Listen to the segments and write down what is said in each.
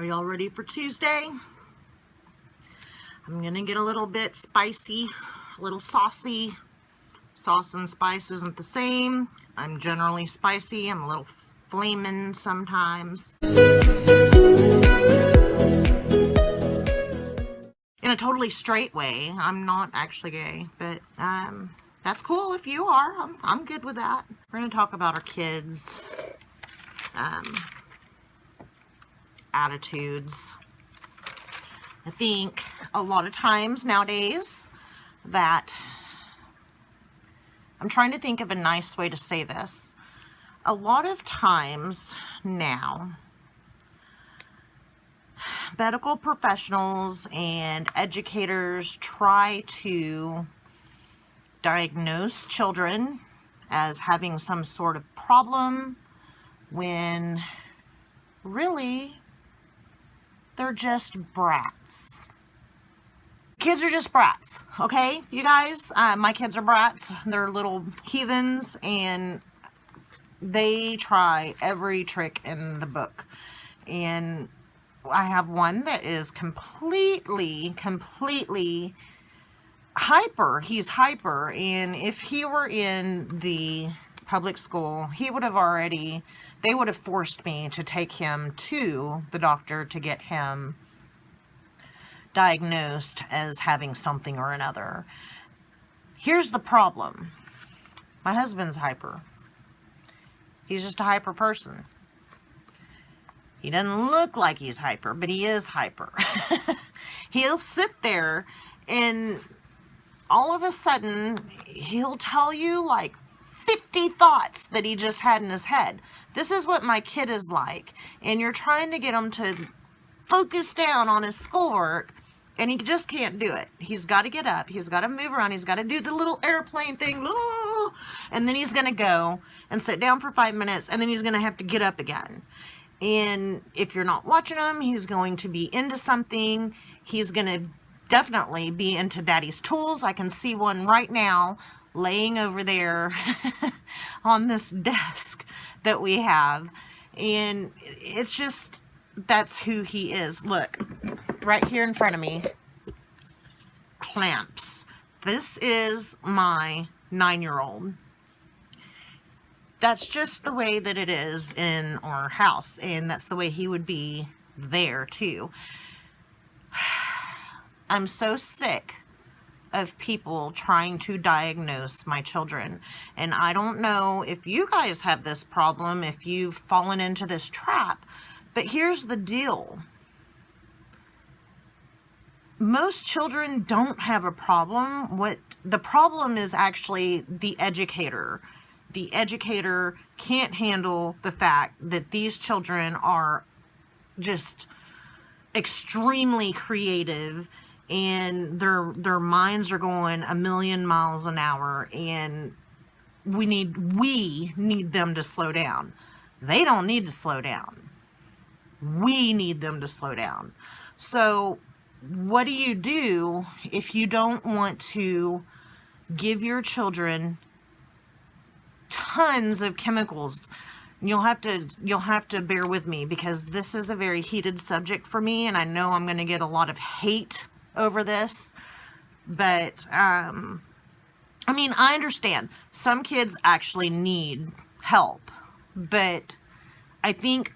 Are y'all ready for Tuesday? I'm gonna get a little bit spicy, a little saucy. Sauce and spice isn't the same. I'm generally spicy. I'm a little flaming sometimes. In a totally straight way. I'm not actually gay, but that's cool if you are. I'm good with that. We're gonna talk about our kids' attitudes. I think a lot of times nowadays that I'm trying to think of a nice way to say this. A lot of times now, medical professionals and educators try to diagnose children as having some sort of problem when really they're just brats. Kids are just brats, okay? You guys, my kids are brats. They're little heathens, and they try every trick in the book. And I have one that is completely hyper. He's hyper, and if he were in the public school, he would have already, they would have forced me to take him to the doctor to get him diagnosed as having something or another. Here's the problem. My husband's hyper. He's just a hyper person. He doesn't look like he's hyper, but he is hyper. He'll sit there and all of a sudden he'll tell you like 50 thoughts that he just had in his head. This is what my kid is like. And you're trying to get him to focus down on his schoolwork, and he just can't do it. He's got to get up. He's got to move around. He's got to do the little airplane thing. And then he's going to go and sit down for 5 minutes, and then he's going to have to get up again. And if you're not watching him, he's going to be into something. He's going to definitely be into daddy's tools. I can see one right now laying over there on this desk that we have. And it's just, that's who he is. Look, right here in front of me, clamps. This is my 9-year-old. That's just the way that it is in our house, and that's the way he would be there too. I'm so sick of people trying to diagnose my children, and I don't know if you guys have this problem, if you've fallen into this trap, but here's the deal. Most children don't have a problem. What the problem is actually the educator. The educator can't handle the fact that these children are just extremely creative, and their minds are going a million miles an hour, and we need them to slow down. They don't need to slow down. We need them to slow down. So what do you do if you don't want to give your children tons of chemicals? You'll have to bear with me, because this is a very heated subject for me, and I know I'm going to get a lot of hate over this, but I mean, I understand some kids actually need help, but I think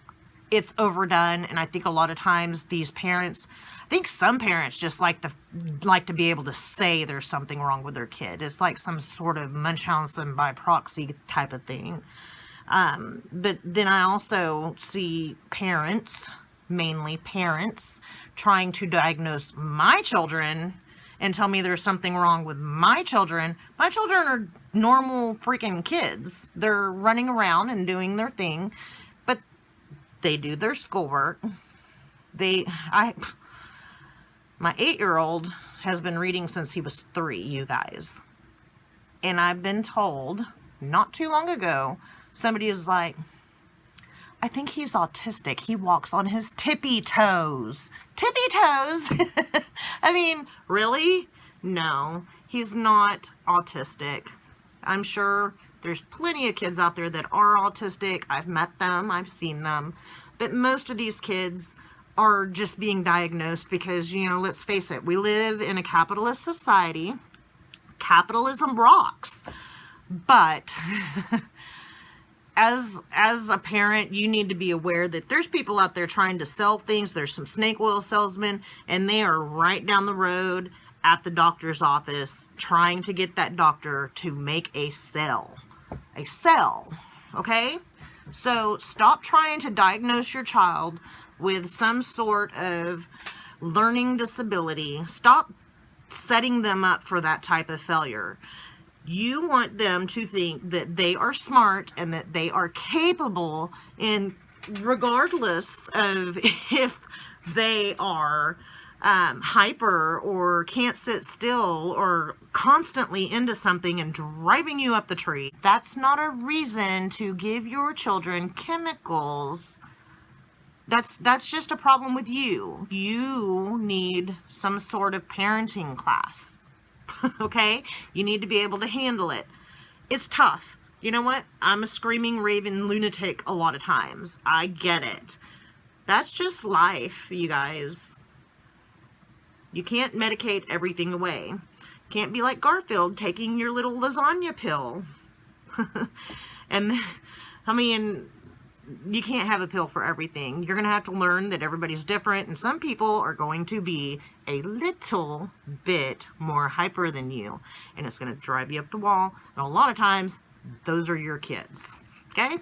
it's overdone. And I think a lot of times these parents, I think some parents just like to be able to say there's something wrong with their kid. It's like some sort of Munchausen by proxy type of thing. But then I also see parents, mainly parents, trying to diagnose my children and tell me there's something wrong with my children. My children are normal freaking kids. They're running around and doing their thing, but they do their schoolwork. My 8-year-old has been reading since he was 3, you guys. And I've been told not too long ago, somebody is like, I think he's autistic. He walks on his tippy toes. Tippy toes? I mean, really? No, he's not autistic. I'm sure there's plenty of kids out there that are autistic. I've met them. I've seen them. But most of these kids are just being diagnosed because, you know, let's face it, we live in a capitalist society. Capitalism rocks. But as a parent, you need to be aware that there's people out there trying to sell things. There's some snake oil salesmen, and they are right down the road at the doctor's office trying to get that doctor to make a sale. A sale, okay? So stop trying to diagnose your child with some sort of learning disability. Stop setting them up for that type of failure. You want them to think that they are smart and that they are capable, and regardless of if they are hyper or can't sit still or constantly into something and driving you up the tree, that's not a reason to give your children chemicals. That's just a problem with you. You need some sort of parenting class. Okay? You need to be able to handle it. It's tough. You know what? I'm a screaming, raving lunatic a lot of times. I get it. That's just life, you guys. You can't medicate everything away. Can't be like Garfield taking your little lasagna pill. And, I mean, you can't have a pill for everything. You're going to have to learn that everybody's different, and some people are going to be a little bit more hyper than you, and it's going to drive you up the wall, and a lot of times, those are your kids, okay?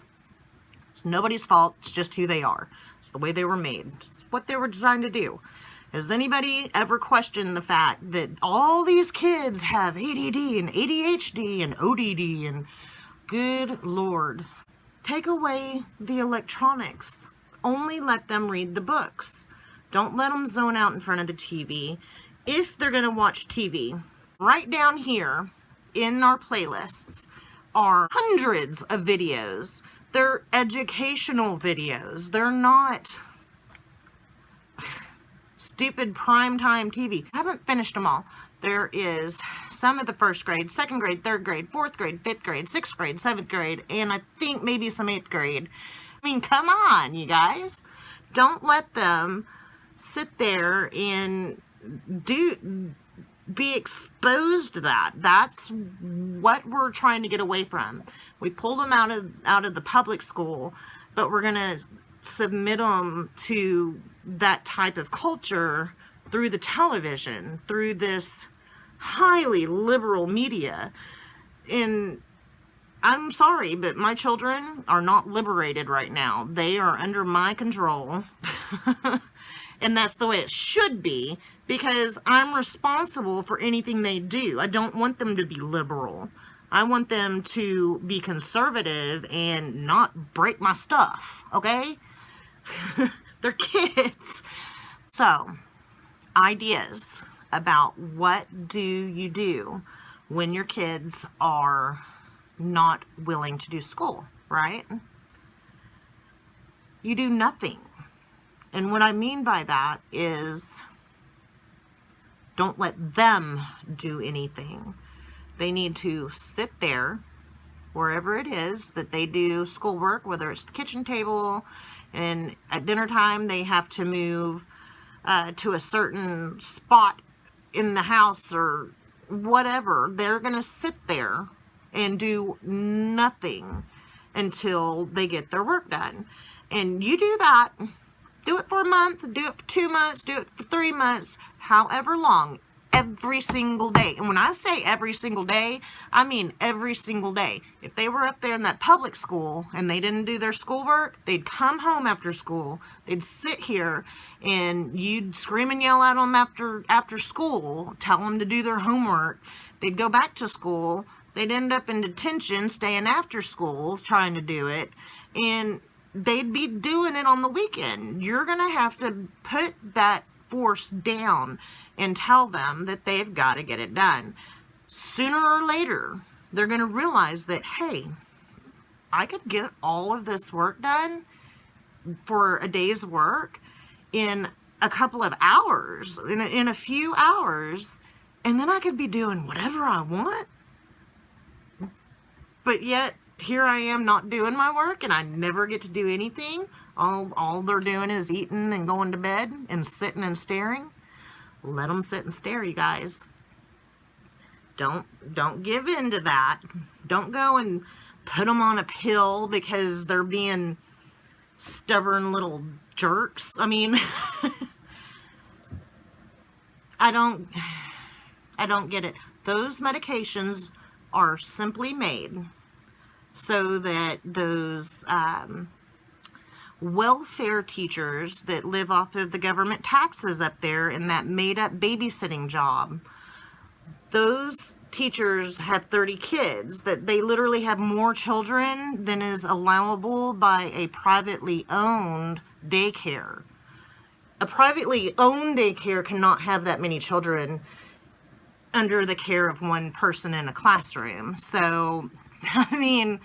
It's nobody's fault. It's just who they are. It's the way they were made. It's what they were designed to do. Has anybody ever questioned the fact that all these kids have ADD and ADHD and ODD and good Lord? Take away the electronics. Only let them read the books. Don't let them zone out in front of the TV. If they're going to watch TV, right down here in our playlists are hundreds of videos. They're educational videos. They're not stupid primetime TV. I haven't finished them all. There is some of the first grade, second grade, third grade, fourth grade, fifth grade, sixth grade, seventh grade, and I think maybe some eighth grade. I mean, come on, you guys. Don't let them sit there and be exposed to that. That's what we're trying to get away from. We pulled them out of the public school, but we're going to submit them to that type of culture through the television, through this highly liberal media. And I'm sorry, but my children are not liberated right now. They are under my control. And that's the way it should be, because I'm responsible for anything they do. I don't want them to be liberal. I want them to be conservative and not break my stuff, okay? They're kids. So, ideas about what do you do when your kids are not willing to do school, right? You do nothing. And what I mean by that is don't let them do anything. They need to sit there wherever it is that they do schoolwork, whether it's the kitchen table, and at dinner time they have to move to a certain spot in the house or whatever. They're going to sit there and do nothing until they get their work done. And you do that. Do it for a month, do it for 2 months, do it for 3 months, however long, every single day. And when I say every single day, I mean every single day. If they were up there in that public school and they didn't do their schoolwork, they'd come home after school, they'd sit here, and you'd scream and yell at them after school, tell them to do their homework. They'd go back to school, they'd end up in detention, staying after school, trying to do it, and they'd be doing it on the weekend. You're going to have to put that force down and tell them that they've got to get it done. Sooner or later, they're going to realize that, hey, I could get all of this work done for a day's work in a couple of hours, in a few hours, and then I could be doing whatever I want. But yet, here I am not doing my work, and I never get to do anything. All they're doing is eating and going to bed and sitting and staring. Let them sit and stare, you guys. Don't give in to that. Don't go and put them on a pill because they're being stubborn little jerks. I mean, I don't get it. Those medications are simply made so that those welfare teachers that live off of the government taxes up there in that made-up babysitting job, those teachers have 30 kids, that they literally have more children than is allowable by a privately owned daycare. A privately owned daycare cannot have that many children under the care of one person in a classroom. So, I mean,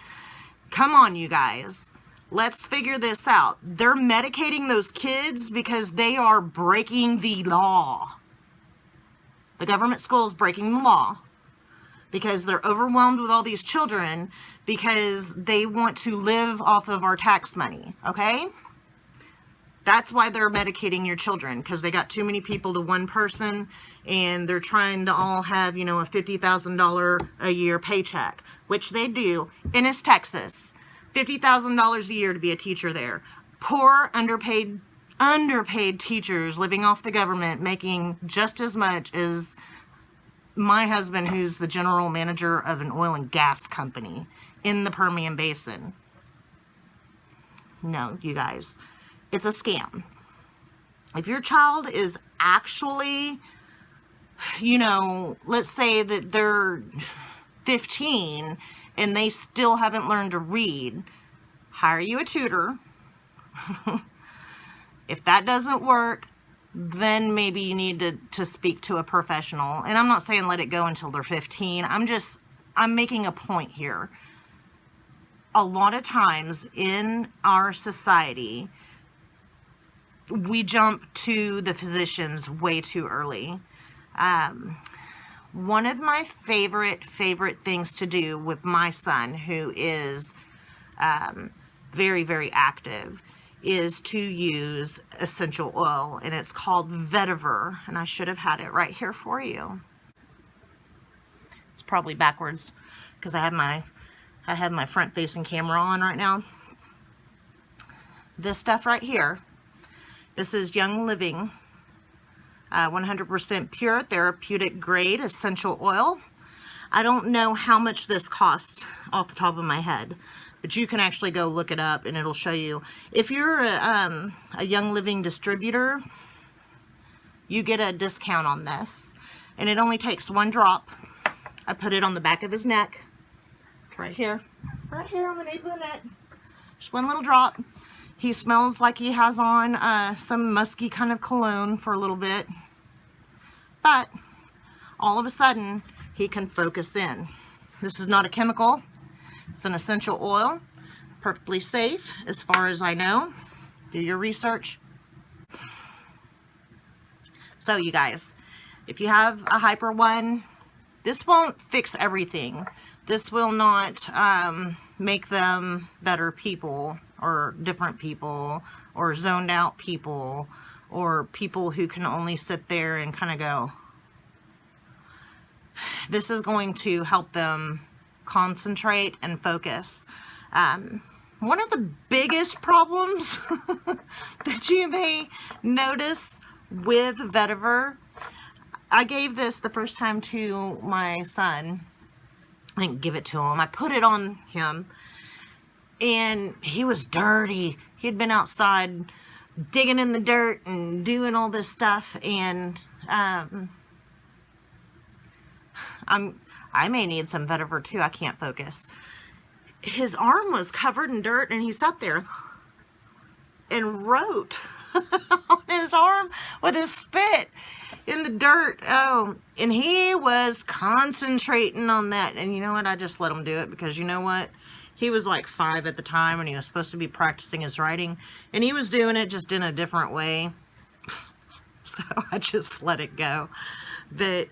come on, you guys. Let's figure this out. They're medicating those kids because they are breaking the law. The government school is breaking the law because they're overwhelmed with all these children because they want to live off of our tax money, okay? That's why they're medicating your children, because they got too many people to one person, and they're trying to all have, you know, a $50,000 a year paycheck, which they do, and it's Texas. $50,000 a year to be a teacher there. Poor, underpaid teachers living off the government making just as much as my husband, who's the general manager of an oil and gas company in the Permian Basin. No, you guys, it's a scam. If your child is actually, you know, let's say that they're 15 and they still haven't learned to read, hire you a tutor. If that doesn't work, then maybe you need to speak to a professional. And I'm not saying let it go until they're 15. I'm making a point here. A lot of times in our society, we jump to the physicians way too early. One of my favorite things to do with my son, who is very, very active, is to use essential oil, and it's called vetiver, and I should have had it right here for you. It's probably backwards because I have my front facing camera on right now. This stuff right here, this is Young Living 100% pure therapeutic grade essential oil. I don't know how much this costs off the top of my head, but you can actually go look it up and it'll show you. If you're a Young Living distributor, you get a discount on this, and it only takes one drop. I put it on the back of his neck, right here on the nape of the neck. Just one little drop. He smells like he has on some musky kind of cologne for a little bit, but all of a sudden he can focus in. This is not a chemical. It's an essential oil, perfectly safe as far as I know. Do your research. So you guys, if you have a hyper one, this won't fix everything. This will not make them better people, or different people, or zoned out people, or people who can only sit there and kind of go. This is going to help them concentrate and focus. One of the biggest problems that you may notice with vetiver, I gave this the first time to my son. I didn't give it to him. I put it on him, and he was dirty. He'd been outside digging in the dirt and doing all this stuff, and I may need some vetiver too. I can't focus. His arm was covered in dirt, and he sat there and wrote on his arm with his spit in the dirt. Oh, and he was concentrating on that. And you know what? I just let him do it because you know what? He was like 5 at the time, and he was supposed to be practicing his writing, and he was doing it just in a different way. So I just let it go. But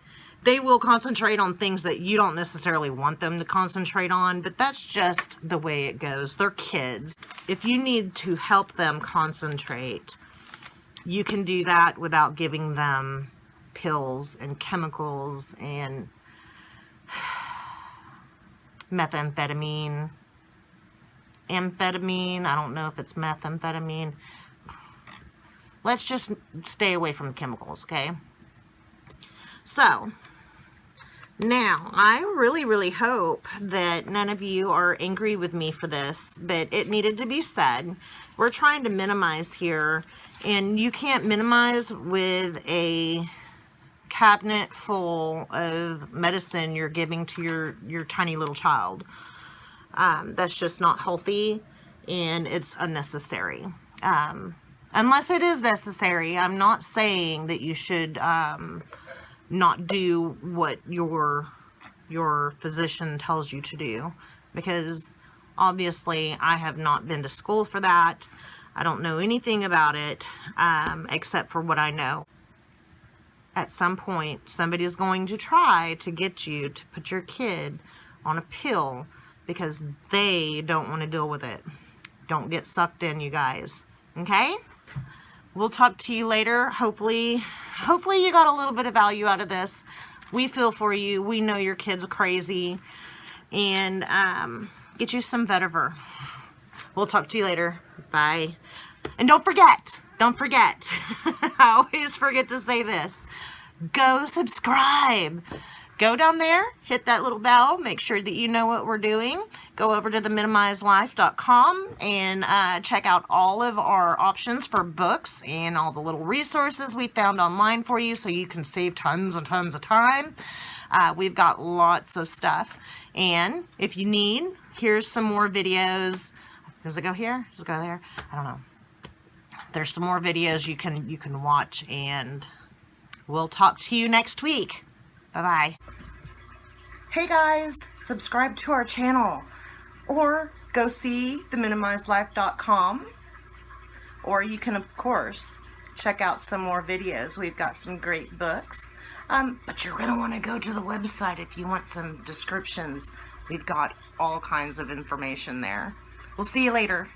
They will concentrate on things that you don't necessarily want them to concentrate on, but that's just the way it goes. They're kids. If you need to help them concentrate, you can do that without giving them pills and chemicals and methamphetamine, amphetamine. I don't know if it's methamphetamine. Let's just stay away from chemicals, okay? So, now, I really hope that none of you are angry with me for this, but it needed to be said. We're trying to minimize here, and you can't minimize with a cabinet full of medicine you're giving to your tiny little child. That's just not healthy, and it's unnecessary. Unless it is necessary, I'm not saying that you should not do what your physician tells you to do, because obviously I have not been to school for that. I don't know anything about it except for what I know. At some point, somebody's going to try to get you to put your kid on a pill because they don't want to deal with it. Don't get sucked in, you guys. Okay? We'll talk to you later. Hopefully you got a little bit of value out of this. We feel for you. We know your kid's crazy. And get you some vetiver. We'll talk to you later. Bye. And don't forget. I always forget to say this. Go subscribe. Go down there, hit that little bell, make sure that you know what we're doing. Go over to theminimizedlife.com and check out all of our options for books and all the little resources we found online for you so you can save tons and tons of time. We've got lots of stuff. And if you need, here's some more videos. Does it go here? Does it go there? I don't know. There's some more videos you can watch, and we'll talk to you next week. Bye-bye. Hey guys, subscribe to our channel, or go see theminimizedlife.com, or you can, of course, check out some more videos. We've got some great books, but you're going to want to go to the website if you want some descriptions. We've got all kinds of information there. We'll see you later.